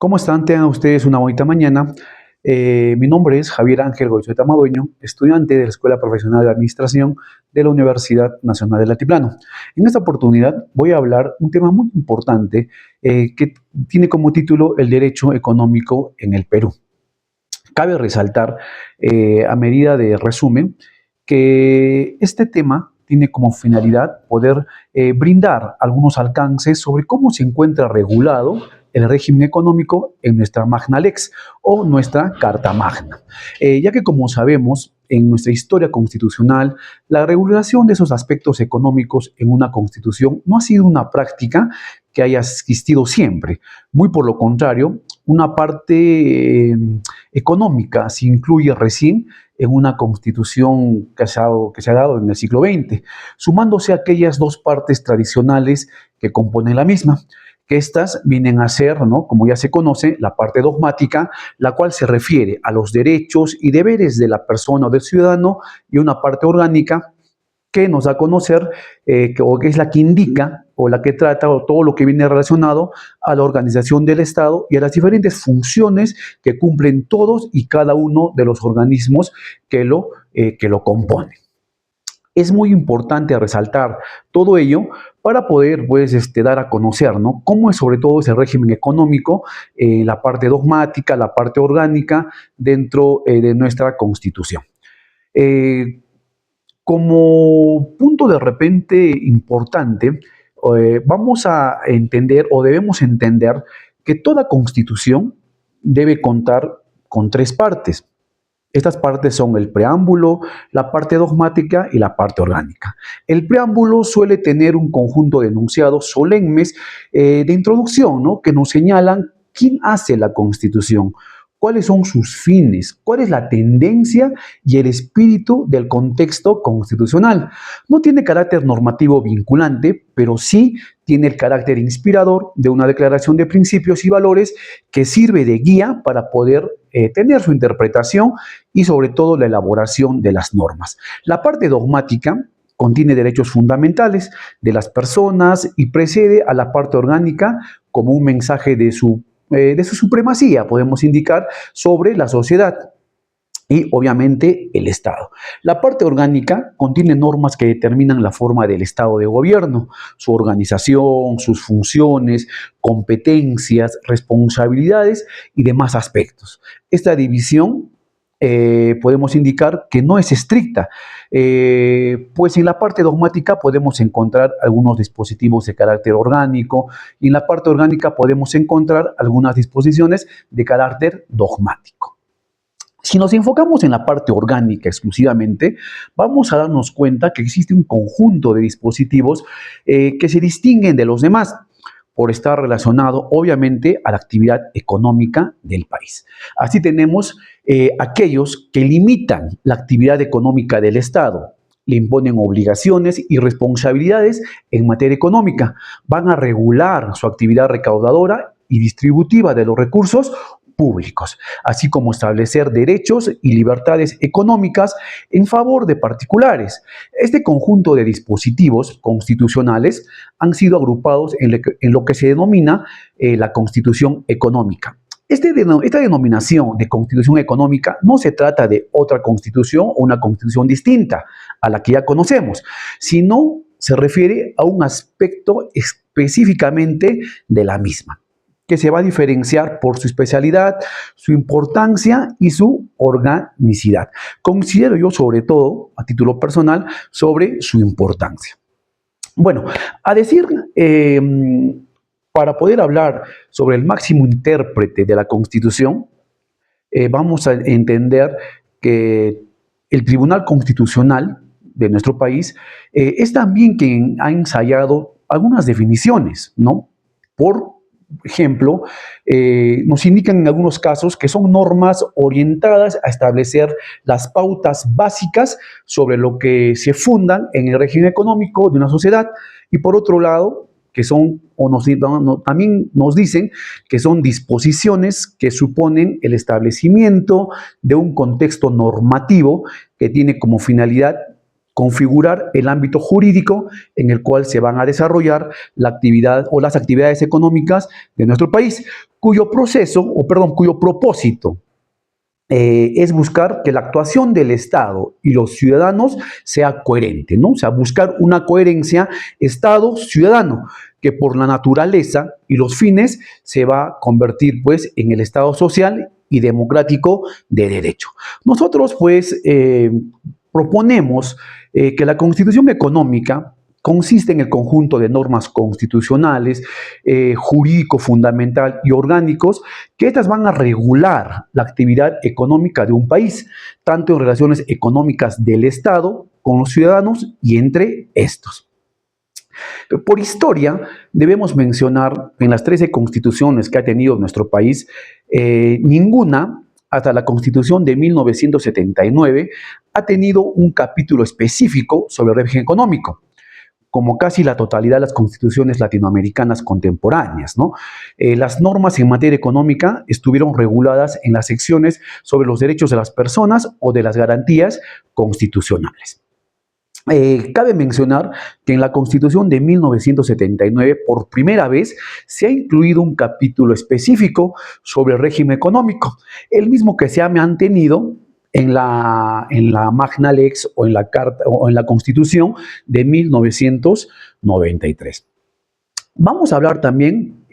¿Cómo están? Tengan ustedes una bonita mañana. Mi nombre es Javier Ángel Goizueta Madueño, estudiante de la Escuela Profesional de Administración de la Universidad Nacional del Altiplano. En esta oportunidad voy a hablar un tema muy importante que tiene como título el derecho económico en el Perú. Cabe resaltar, a medida de resumen, que este tema tiene como finalidad poder brindar algunos alcances sobre cómo se encuentra regulado el régimen económico en nuestra Magna Lex o nuestra Carta Magna. Ya que, como sabemos, en nuestra historia constitucional, la regulación de esos aspectos económicos en una constitución no ha sido una práctica que haya existido siempre. Muy por lo contrario, una parte económica se incluye recién en una constitución que se ha dado en el siglo XX, sumándose a aquellas dos partes tradicionales que componen la misma, que estas vienen a ser, ¿no?, como ya se conoce, la parte dogmática, la cual se refiere a los derechos y deberes de la persona o del ciudadano, y una parte orgánica que nos da a conocer, o que es la que indica o la que trata o todo lo que viene relacionado a la organización del Estado y a las diferentes funciones que cumplen todos y cada uno de los organismos que lo componen. Es muy importante resaltar todo ello para poder, pues, dar a conocer, ¿no?, cómo es sobre todo ese régimen económico, la parte dogmática, la parte orgánica dentro de nuestra Constitución. Eh, Como punto de repente importante, vamos a entender o debemos entender que toda constitución debe contar con tres partes. Estas partes son el preámbulo, la parte dogmática y la parte orgánica. El preámbulo suele tener un conjunto de enunciados solemnes de introducción, ¿no?, que nos señalan quién hace la Constitución, cuáles son sus fines, cuál es la tendencia y el espíritu del contexto constitucional. No tiene carácter normativo vinculante, pero sí tiene el carácter inspirador de una declaración de principios y valores que sirve de guía para poder tener su interpretación y sobre todo la elaboración de las normas. La parte dogmática contiene derechos fundamentales de las personas y precede a la parte orgánica como un mensaje de su supremacía, podemos indicar, sobre la sociedad y obviamente el Estado. La parte orgánica contiene normas que determinan la forma del Estado de gobierno, su organización, sus funciones, competencias, responsabilidades y demás aspectos. Esta división podemos indicar que no es estricta, pues en la parte dogmática podemos encontrar algunos dispositivos de carácter orgánico y en la parte orgánica podemos encontrar algunas disposiciones de carácter dogmático. Si nos enfocamos en la parte orgánica exclusivamente, vamos a darnos cuenta que existe un conjunto de dispositivos que se distinguen de los demás por estar relacionado, obviamente, a la actividad económica del país. Así tenemos aquellos que limitan la actividad económica del Estado, le imponen obligaciones y responsabilidades en materia económica, van a regular su actividad recaudadora y distributiva de los recursos públicos, así como establecer derechos y libertades económicas en favor de particulares. Este conjunto de dispositivos constitucionales han sido agrupados en lo que se denomina la Constitución Económica. Esta denominación de Constitución Económica no se trata de otra constitución o una constitución distinta a la que ya conocemos, sino se refiere a un aspecto específicamente de la misma, que se va a diferenciar por su especialidad, su importancia y su organicidad. Considero yo, sobre todo, a título personal, sobre su importancia. Bueno, a decir, para poder hablar sobre el máximo intérprete de la Constitución, vamos a entender que el Tribunal Constitucional de nuestro país es también quien ha ensayado algunas definiciones, ¿no? Por ejemplo, nos indican en algunos casos que son normas orientadas a establecer las pautas básicas sobre lo que se fundan en el régimen económico de una sociedad, y por otro lado, que son, también nos dicen que son disposiciones que suponen el establecimiento de un contexto normativo que tiene como finalidad configurar el ámbito jurídico en el cual se van a desarrollar la actividad o las actividades económicas de nuestro país, cuyo propósito es buscar que la actuación del Estado y los ciudadanos sea coherente, ¿no? O sea, buscar una coherencia Estado-ciudadano, que por la naturaleza y los fines se va a convertir, pues, en el Estado social y democrático de derecho. Nosotros, pues, proponemos que la Constitución económica consiste en el conjunto de normas constitucionales, jurídico fundamental y orgánicos, que estas van a regular la actividad económica de un país, tanto en relaciones económicas del Estado con los ciudadanos y entre estos. Por historia, debemos mencionar en las 13 constituciones que ha tenido nuestro país, ninguna, hasta la Constitución de 1979, ha tenido un capítulo específico sobre el régimen económico, como casi la totalidad de las constituciones latinoamericanas contemporáneas, ¿no? Las normas en materia económica estuvieron reguladas en las secciones sobre los derechos de las personas o de las garantías constitucionales. Cabe mencionar que en la Constitución de 1979, por primera vez, se ha incluido un capítulo específico sobre el régimen económico, el mismo que se ha mantenido en la Magna Lex o en la Carta o en la Constitución de 1993. Vamos a hablar también,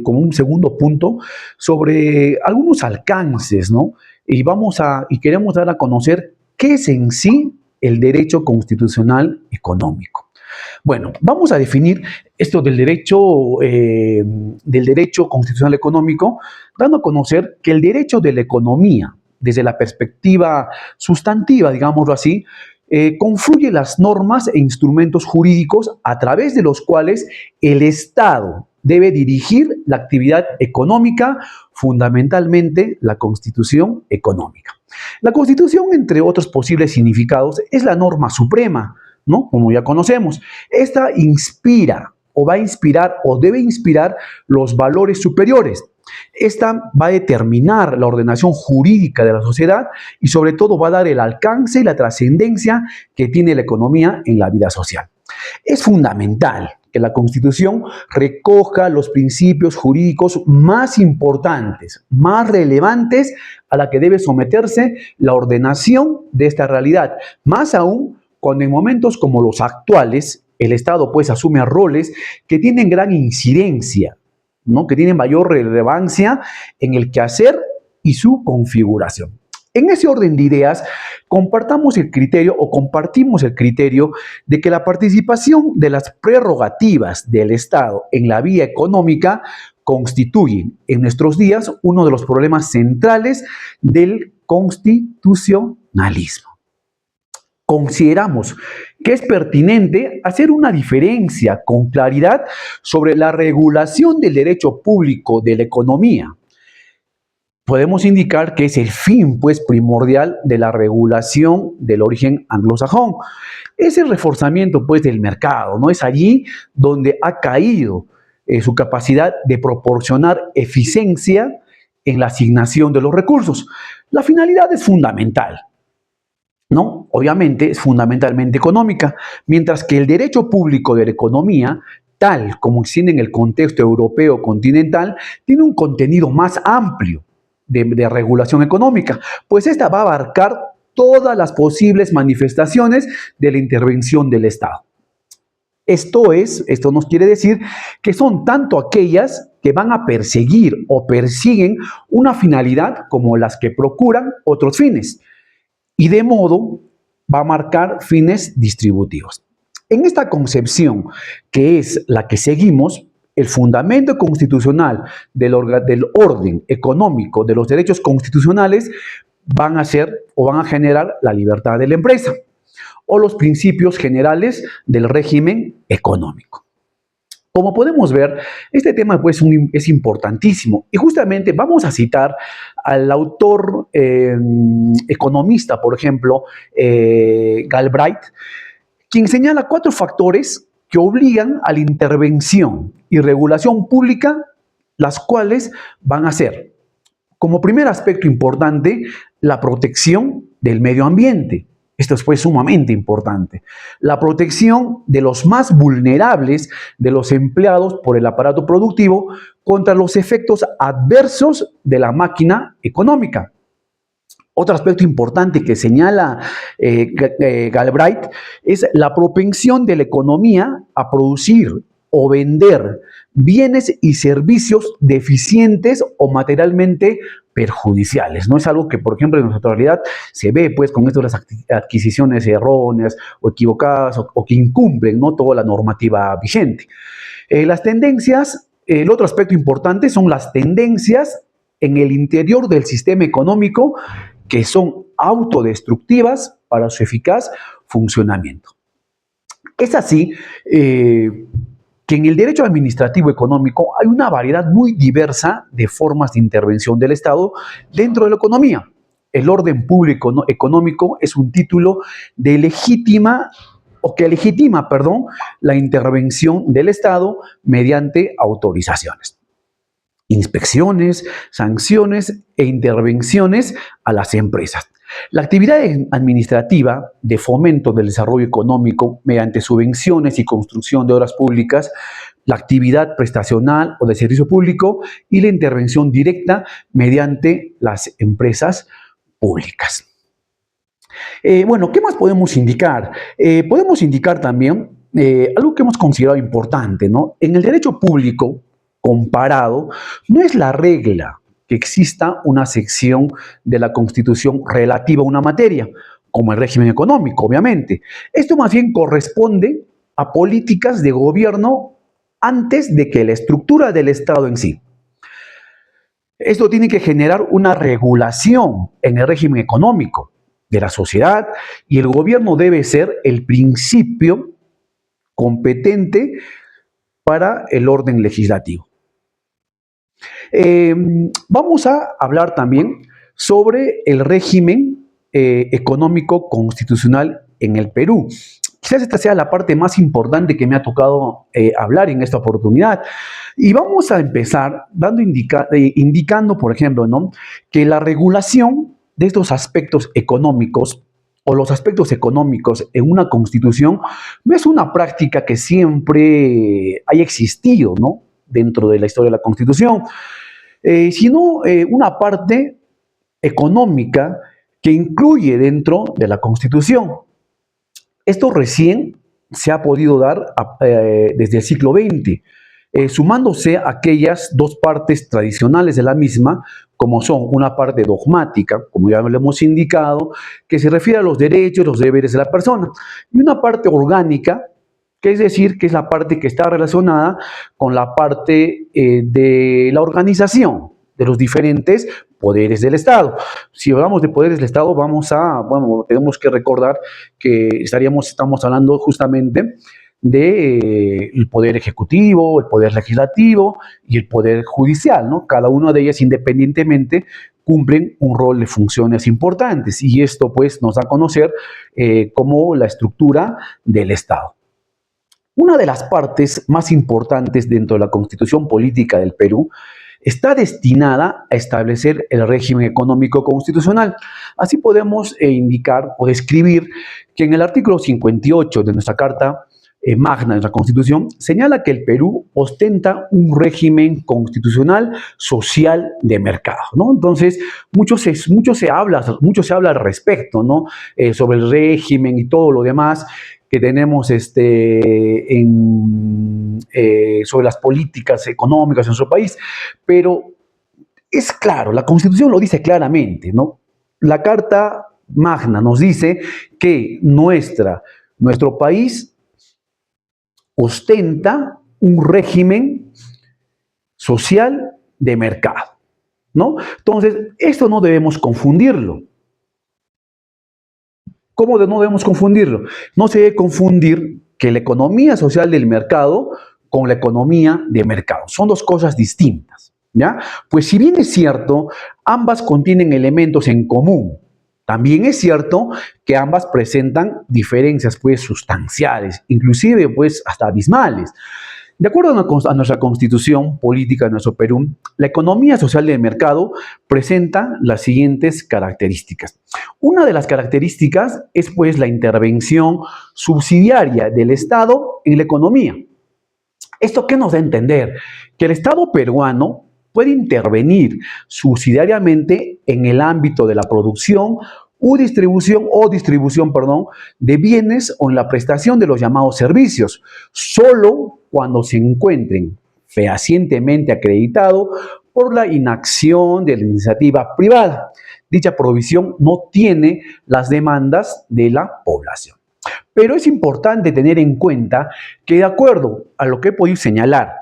como un segundo punto, sobre algunos alcances, ¿no? Y queremos dar a conocer qué es en sí el derecho constitucional económico. Bueno, vamos a definir esto del derecho constitucional económico, dando a conocer que el derecho de la economía, desde la perspectiva sustantiva, digámoslo así, confluye las normas e instrumentos jurídicos a través de los cuales el Estado debe dirigir la actividad económica, fundamentalmente la Constitución económica. La Constitución, entre otros posibles significados, es la norma suprema, ¿no? Como ya conocemos. Esta inspira o va a inspirar o debe inspirar los valores superiores. Esta va a determinar la ordenación jurídica de la sociedad y sobre todo va a dar el alcance y la trascendencia que tiene la economía en la vida social. Es fundamental que la Constitución recoja los principios jurídicos más importantes, más relevantes a la que debe someterse la ordenación de esta realidad, más aún cuando en momentos como los actuales el Estado pues asume roles que tienen gran incidencia, ¿no? Que tienen mayor relevancia en el quehacer y su configuración. En ese orden de ideas, compartimos el criterio de que la participación de las prerrogativas del Estado en la vía económica constituye en nuestros días uno de los problemas centrales del constitucionalismo. Consideramos que es pertinente hacer una diferencia con claridad sobre la regulación del derecho público de la economía. Podemos indicar que es el fin, pues, primordial de la regulación del origen anglosajón. Es el reforzamiento, pues, del mercado, ¿no? Es allí donde ha caído su capacidad de proporcionar eficiencia en la asignación de los recursos. La finalidad es fundamental, ¿no? Obviamente es fundamentalmente económica, mientras que el derecho público de la economía, tal como existe en el contexto europeo continental, tiene un contenido más amplio de regulación económica, pues esta va a abarcar todas las posibles manifestaciones de la intervención del Estado. Esto nos quiere decir que son tanto aquellas que van a perseguir o persiguen una finalidad como las que procuran otros fines, y de modo va a marcar fines distributivos. En esta concepción, que es la que seguimos, el fundamento constitucional del orden económico de los derechos constitucionales van a generar la libertad de la empresa o los principios generales del régimen económico. Como podemos ver, este tema pues, es importantísimo y justamente vamos a citar al autor economista, por ejemplo, Galbraith, quien señala 4 factores que obligan a la intervención y regulación pública, las cuales van a ser, como primer aspecto importante, la protección del medio ambiente, Esto es pues sumamente importante. La protección de los más vulnerables de los empleados por el aparato productivo contra los efectos adversos de la máquina económica. Otro aspecto importante que señala Galbraith es la propensión de la economía a producir o vender bienes y servicios deficientes o materialmente perjudiciales. No es algo que, por ejemplo, en nuestra realidad se ve pues con esto de las adquisiciones erróneas o equivocadas o que incumplen, ¿no?, toda la normativa vigente. Las tendencias, el otro aspecto importante son las tendencias en el interior del sistema económico que son autodestructivas para su eficaz funcionamiento. Es así que en el derecho administrativo económico hay una variedad muy diversa de formas de intervención del Estado dentro de la economía. El orden público económico es un título de que legitima, la intervención del Estado mediante autorizaciones, inspecciones, sanciones e intervenciones a las empresas. La actividad administrativa de fomento del desarrollo económico mediante subvenciones y construcción de obras públicas, la actividad prestacional o de servicio público y la intervención directa mediante las empresas públicas. Bueno, ¿qué más podemos indicar? Podemos indicar también algo que hemos considerado importante, ¿no? En el derecho público comparado, no es la regla que exista una sección de la Constitución relativa a una materia, como el régimen económico, obviamente. Esto más bien corresponde a políticas de gobierno antes de que la estructura del Estado en sí. Esto tiene que generar una regulación en el régimen económico de la sociedad y el gobierno debe ser el principio competente para el orden legislativo. Vamos a hablar también sobre el régimen económico constitucional en el Perú. Quizás esta sea la parte más importante que me ha tocado hablar en esta oportunidad. Y vamos a empezar indicando, por ejemplo, ¿no?, que la regulación de estos aspectos económicos o los aspectos económicos en una constitución no es una práctica que siempre haya existido, ¿no?, dentro de la historia de la Constitución, sino una parte económica que incluye dentro de la Constitución. Esto recién se ha podido dar desde el siglo XX, sumándose a aquellas dos partes tradicionales de la misma, como son una parte dogmática, como ya lo hemos indicado, que se refiere a los derechos y los deberes de la persona, y una parte orgánica, que es decir, que es la parte que está relacionada con la parte de la organización de los diferentes poderes del Estado. Si hablamos de poderes del Estado, tenemos que recordar que estamos hablando justamente del poder ejecutivo, el poder legislativo y el poder judicial, ¿no? Cada una de ellas independientemente cumplen un rol de funciones importantes y esto pues nos da a conocer como la estructura del Estado. Una de las partes más importantes dentro de la Constitución Política del Perú está destinada a establecer el régimen económico constitucional. Así podemos indicar o describir que en el artículo 58 de nuestra Carta Magna de nuestra Constitución señala que el Perú ostenta un régimen constitucional social de mercado, ¿no? Entonces, mucho se habla al respecto, ¿no? Sobre el régimen y todo lo demás que tenemos sobre las políticas económicas en nuestro país, pero es claro, la Constitución lo dice claramente, ¿no? La Carta Magna nos dice que nuestro país ostenta un régimen social de mercado, ¿no? Entonces, esto no debemos confundirlo. ¿Cómo no debemos confundirlo? No se debe confundir que la economía social del mercado con la economía de mercado. Son dos cosas distintas, ¿ya? Pues si bien es cierto, ambas contienen elementos en común, también es cierto que ambas presentan diferencias pues sustanciales, inclusive pues hasta abismales. De acuerdo a nuestra constitución política de nuestro Perú, la economía social del mercado presenta las siguientes características. Una de las características es pues la intervención subsidiaria del Estado en la economía. ¿Esto qué nos da a entender? Que el Estado peruano puede intervenir subsidiariamente en el ámbito de la producción distribución, de bienes o en la prestación de los llamados servicios, solo cuando se encuentren fehacientemente acreditado por la inacción de la iniciativa privada. Dicha provisión no tiene las demandas de la población. Pero es importante tener en cuenta que, de acuerdo a lo que he podido señalar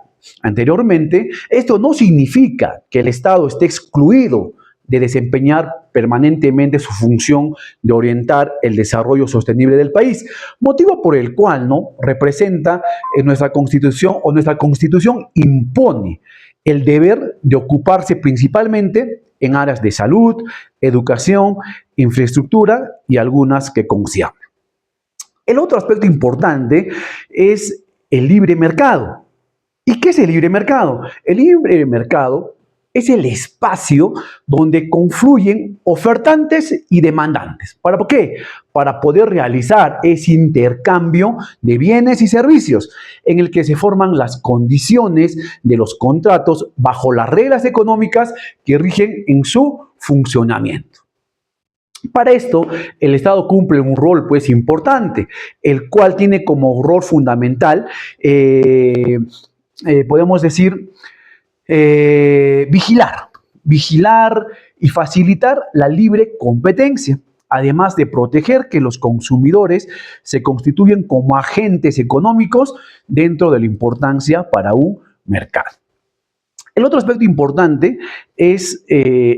anteriormente, esto no significa que el Estado esté excluido de desempeñar permanentemente su función de orientar el desarrollo sostenible del país, motivo por el cual no representa en nuestra Constitución o nuestra Constitución impone el deber de ocuparse principalmente en áreas de salud, educación, infraestructura y algunas que conciernen. El otro aspecto importante es el libre mercado. ¿Y qué es el libre mercado? El libre mercado es el espacio donde confluyen ofertantes y demandantes. ¿Para qué? Para poder realizar ese intercambio de bienes y servicios en el que se forman las condiciones de los contratos bajo las reglas económicas que rigen en su funcionamiento. Para esto, el Estado cumple un rol pues importante, el cual tiene como rol fundamental, podemos decir, vigilar y facilitar la libre competencia, además de proteger que los consumidores se constituyen como agentes económicos dentro de la importancia para un mercado. El otro aspecto importante es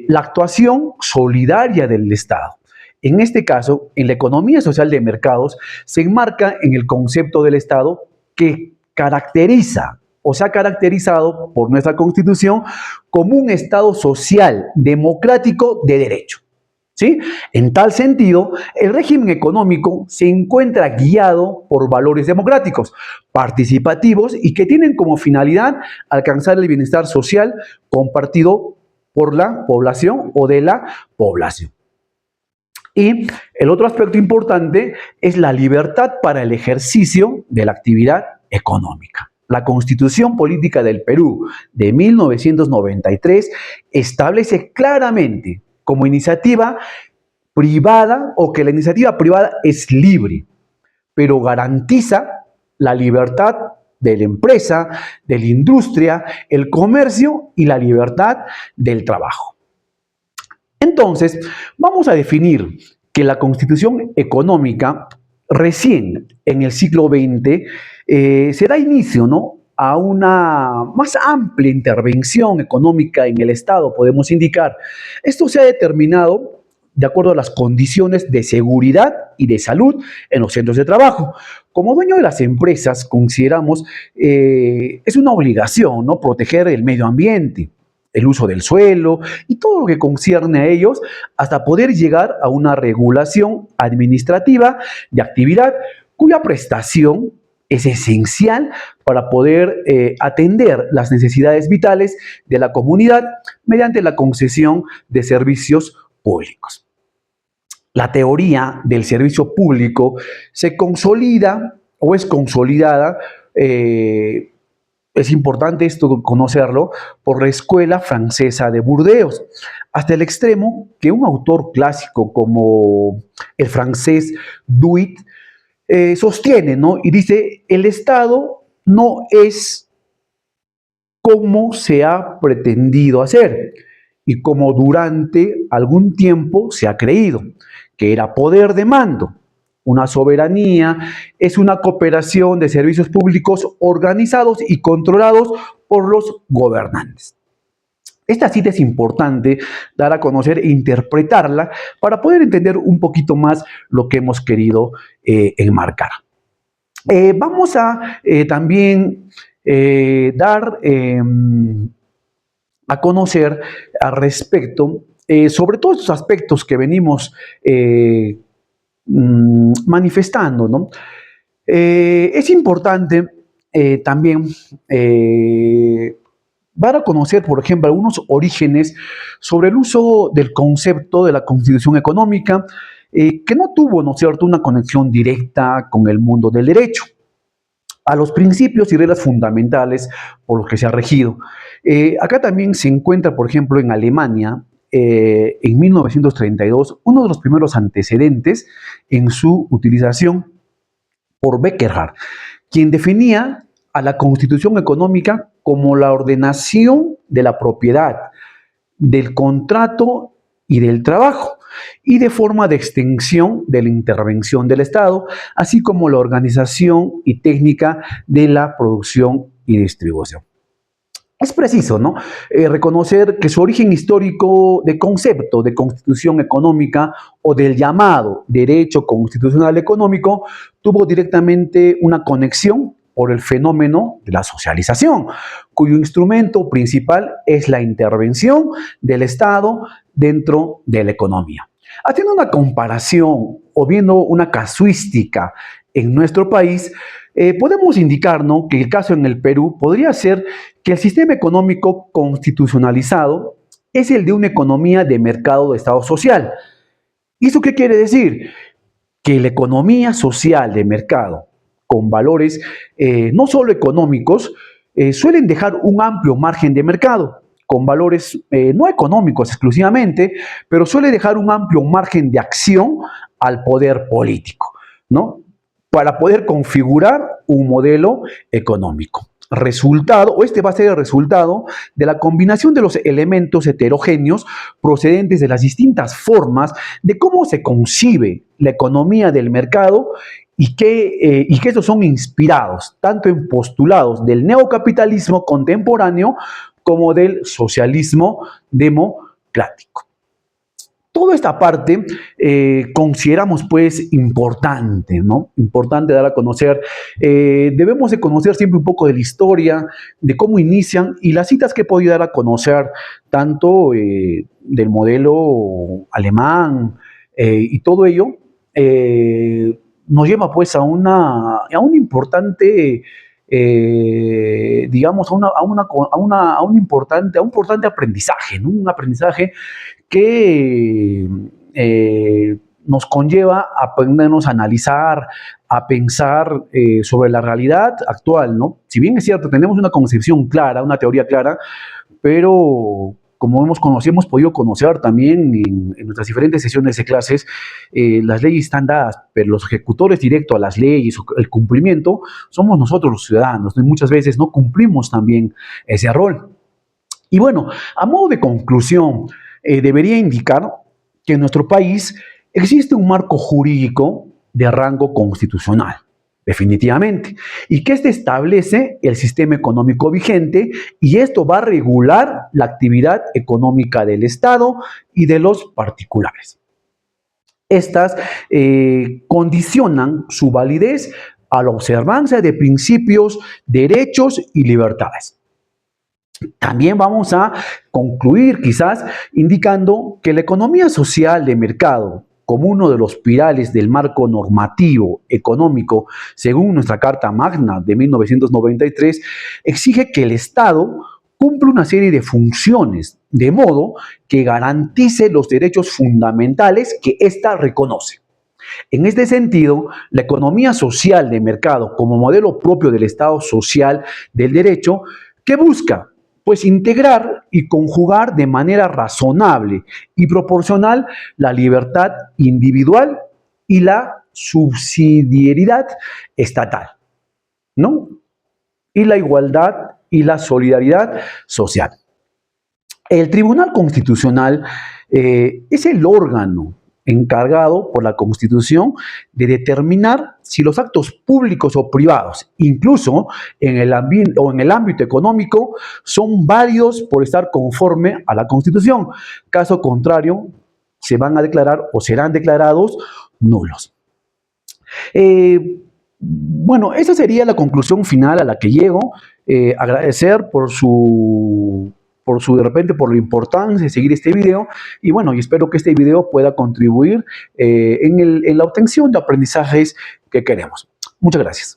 la actuación solidaria del Estado. En este caso, en la economía social de mercados, se enmarca en el concepto del Estado que caracteriza o se ha caracterizado por nuestra Constitución como un Estado social, democrático, de derecho. ¿Sí? En tal sentido, el régimen económico se encuentra guiado por valores democráticos, participativos y que tienen como finalidad alcanzar el bienestar social compartido por la población o de la población. Y el otro aspecto importante es la libertad para el ejercicio de la actividad económica. La Constitución Política del Perú de 1993 establece claramente como iniciativa privada o que la iniciativa privada es libre, pero garantiza la libertad de la empresa, de la industria, el comercio y la libertad del trabajo. Entonces, vamos a definir que la Constitución económica recién en el siglo XX se da inicio, ¿no?, a una más amplia intervención económica en el Estado, podemos indicar. Esto se ha determinado de acuerdo a las condiciones de seguridad y de salud en los centros de trabajo. Como dueño de las empresas, consideramos es una obligación, ¿no?, proteger el medio ambiente, el uso del suelo y todo lo que concierne a ellos, hasta poder llegar a una regulación administrativa de actividad cuya prestación es esencial para poder atender las necesidades vitales de la comunidad mediante la concesión de servicios públicos. La teoría del servicio público se consolida o es consolidada, es importante esto conocerlo, por la escuela francesa de Burdeos, hasta el extremo que un autor clásico como el francés Duit sostiene, ¿no?, y dice: el Estado no es como se ha pretendido hacer y como durante algún tiempo se ha creído, que era poder de mando. Una soberanía es una cooperación de servicios públicos organizados y controlados por los gobernantes. Esta cita es importante dar a conocer e interpretarla para poder entender un poquito más lo que hemos querido enmarcar. Vamos a también dar a conocer al respecto sobre todos estos aspectos que venimos manifestando, ¿no? Es importante también van a conocer, por ejemplo, algunos orígenes sobre el uso del concepto de la constitución económica, que no tuvo, ¿no es cierto?, una conexión directa con el mundo del derecho, a los principios y reglas fundamentales por los que se ha regido. Acá también se encuentra, por ejemplo, en Alemania, en 1932, uno de los primeros antecedentes en su utilización por Beckerhard, quien definía a la constitución económica como la ordenación de la propiedad, del contrato y del trabajo, y de forma de extensión de la intervención del Estado, así como la organización y técnica de la producción y distribución. Es preciso, ¿no?, reconocer que su origen histórico de concepto de constitución económica o del llamado derecho constitucional económico tuvo directamente una conexión por el fenómeno de la socialización, cuyo instrumento principal es la intervención del Estado dentro de la economía. Haciendo una comparación o viendo una casuística en nuestro país, podemos indicar, ¿no?, que el caso en el Perú podría ser que el sistema económico constitucionalizado es el de una economía de mercado de Estado social. ¿Y eso qué quiere decir? Que la economía social de mercado, con valores no solo económicos, suelen dejar un amplio margen de mercado, con valores no económicos exclusivamente, pero suele dejar un amplio margen de acción al poder político, ¿no?, para poder configurar un modelo económico. Resultado, o este va a ser el resultado de la combinación de los elementos heterogéneos procedentes de las distintas formas de cómo se concibe la economía del mercado y que estos son inspirados tanto en postulados del neocapitalismo contemporáneo como del socialismo democrático. Toda esta parte consideramos pues importante, ¿no? Importante dar a conocer. Debemos de conocer siempre un poco de la historia, de cómo inician y las citas que he podido dar a conocer, tanto del modelo alemán y todo ello, nos lleva pues a un importante digamos, a un importante aprendizaje, ¿no? Un aprendizaje que nos conlleva a aprendernos a analizar, a pensar sobre la realidad actual, ¿no? Si bien es cierto, tenemos una concepción clara, una teoría clara, pero como hemos podido conocer también en nuestras diferentes sesiones de clases, las leyes están dadas, pero los ejecutores directos a las leyes, el cumplimiento, somos nosotros los ciudadanos, ¿no? Y muchas veces no cumplimos también ese rol. Y bueno, a modo de conclusión, debería indicar que en nuestro país existe un marco jurídico de rango constitucional, definitivamente, y que este establece el sistema económico vigente y esto va a regular la actividad económica del Estado y de los particulares. Estas condicionan su validez a la observancia de principios, derechos y libertades. También vamos a concluir quizás indicando que la economía social de mercado, como uno de los pilares del marco normativo económico, según nuestra Carta Magna de 1993, exige que el Estado cumpla una serie de funciones, de modo que garantice los derechos fundamentales que ésta reconoce. En este sentido, la economía social de mercado, como modelo propio del Estado social del derecho, ¿qué busca? Pues integrar y conjugar de manera razonable y proporcional la libertad individual y la subsidiariedad estatal, ¿no? Y la igualdad y la solidaridad social. El Tribunal Constitucional es el órgano encargado por la Constitución de determinar si los actos públicos o privados, incluso en el ámbito económico, son válidos por estar conforme a la Constitución. Caso contrario, se van a declarar o serán declarados nulos. Bueno, esa sería la conclusión final a la que llego. Agradecer por la importancia de seguir este video y bueno, y espero que este video pueda contribuir en la obtención de aprendizajes que queremos. Muchas gracias.